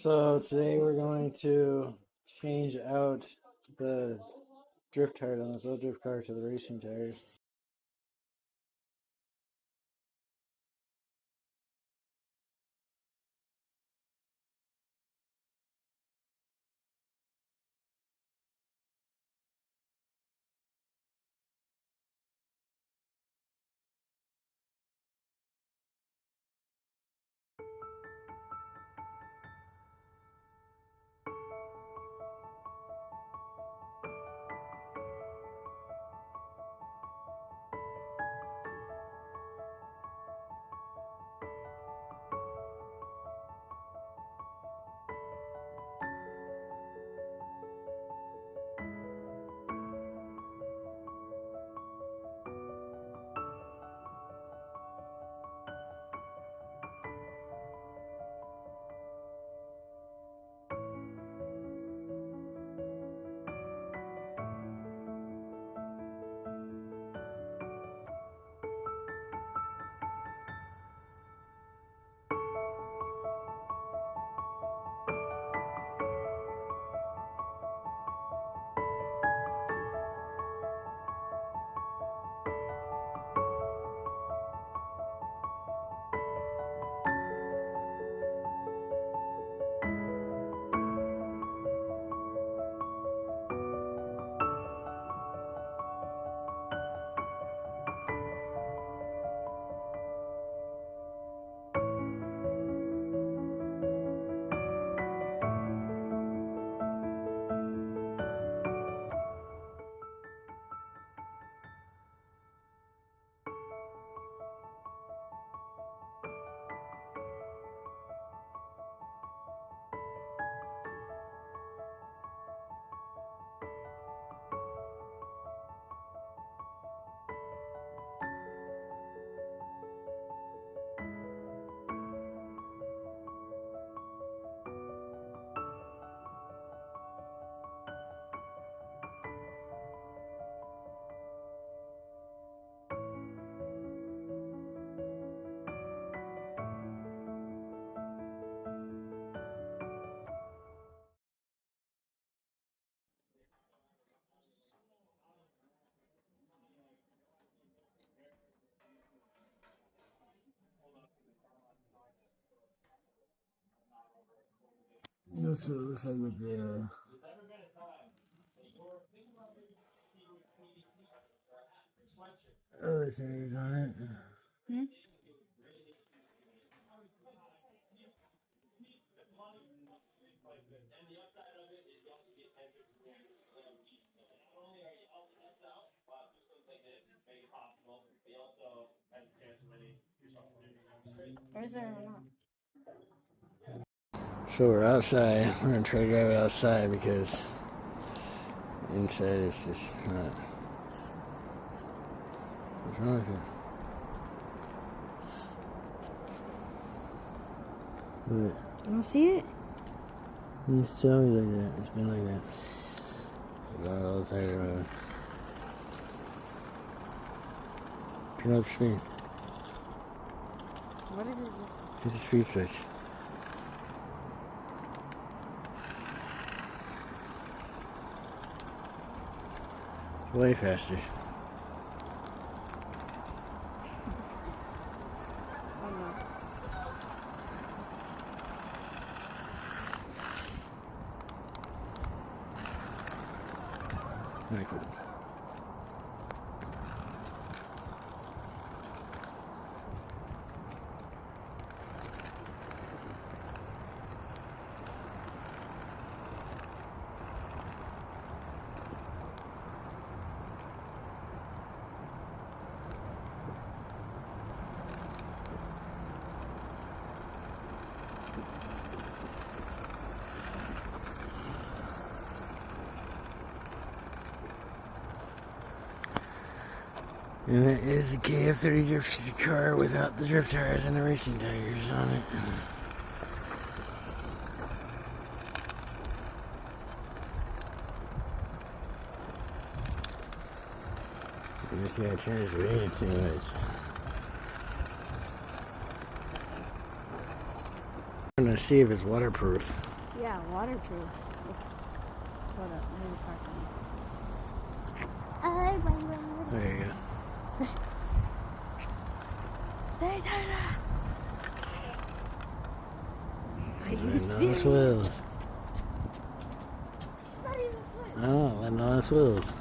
So today we're going to change out the drift tires on this old drift car to the racing tires. That's what it looks like with the other tires on it. Or is there or not? So we're outside. We're gonna try to drive it outside because inside it's just not. What's wrong with it? What? You don't see it? It's always like that. It's been like that. Got all the tires running. Turn out the screen. What is it? Hit the speed switch. Way faster. Oh no. Very cool. And that is the KF30 drift car without the drift tires and the racing tires on it. This guy turns way too much. I'm gonna see if it's waterproof. waterproof. Hold up, let me park There you go. it. Stay tighter. Are you Letting on the serious? swells. It's not even foot. Oh, letting on the swells.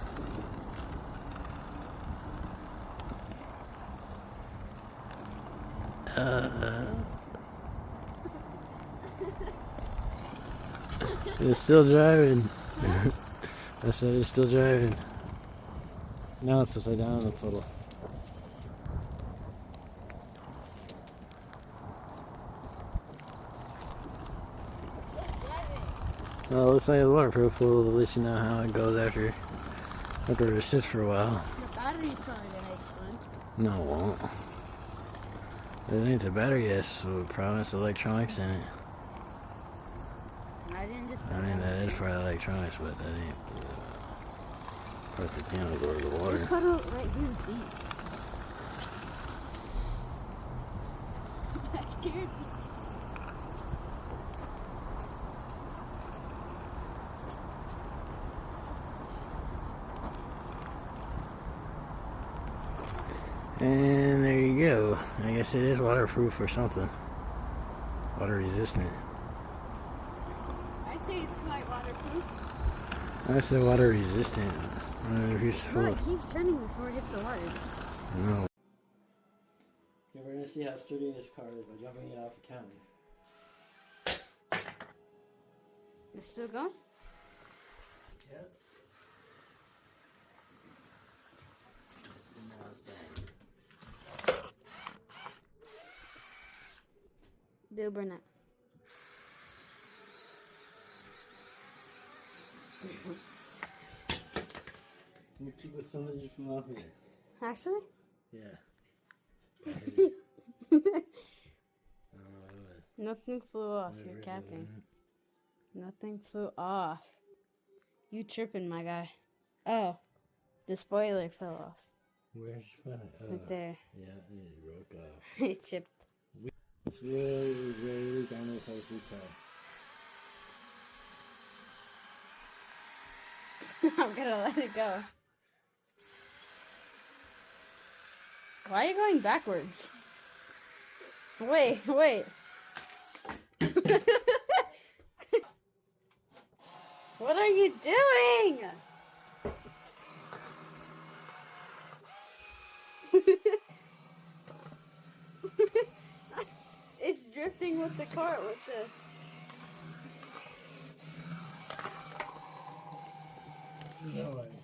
It's still driving. I said it's still driving. Now it's upside down in the puddle. Well, it looks like it's waterproof. Well, at least you know how it goes after it sits for a while. The battery's probably gonna explode. No, it won't. It ain't the battery, yes, so probably it's electronics in it. I didn't just. I mean, that is probably electronics, but that ain't part the piano or the water. This puddle right here is deep. That scared me. And there you go. I guess it is waterproof or something. Water resistant. I say it's quite waterproof. I said water resistant. I don't know if he's full. Look, he's turning before it hits the water. No. Okay, we're gonna see how sturdy this car is by jumping it off the counter. It's still going? Yep. Do burn that. Can you keep with some of these from off here? Actually? Yeah. I don't know. Nothing flew off. You're capping. Nothing flew off. You tripping, my guy. Oh. The spoiler fell off. Where's my? Right there. Yeah, it broke off. It chipped. It's really down this whole car. I'm gonna let it go. Why are you going backwards? Wait. What are you doing? It's drifting with the cart with the... No way.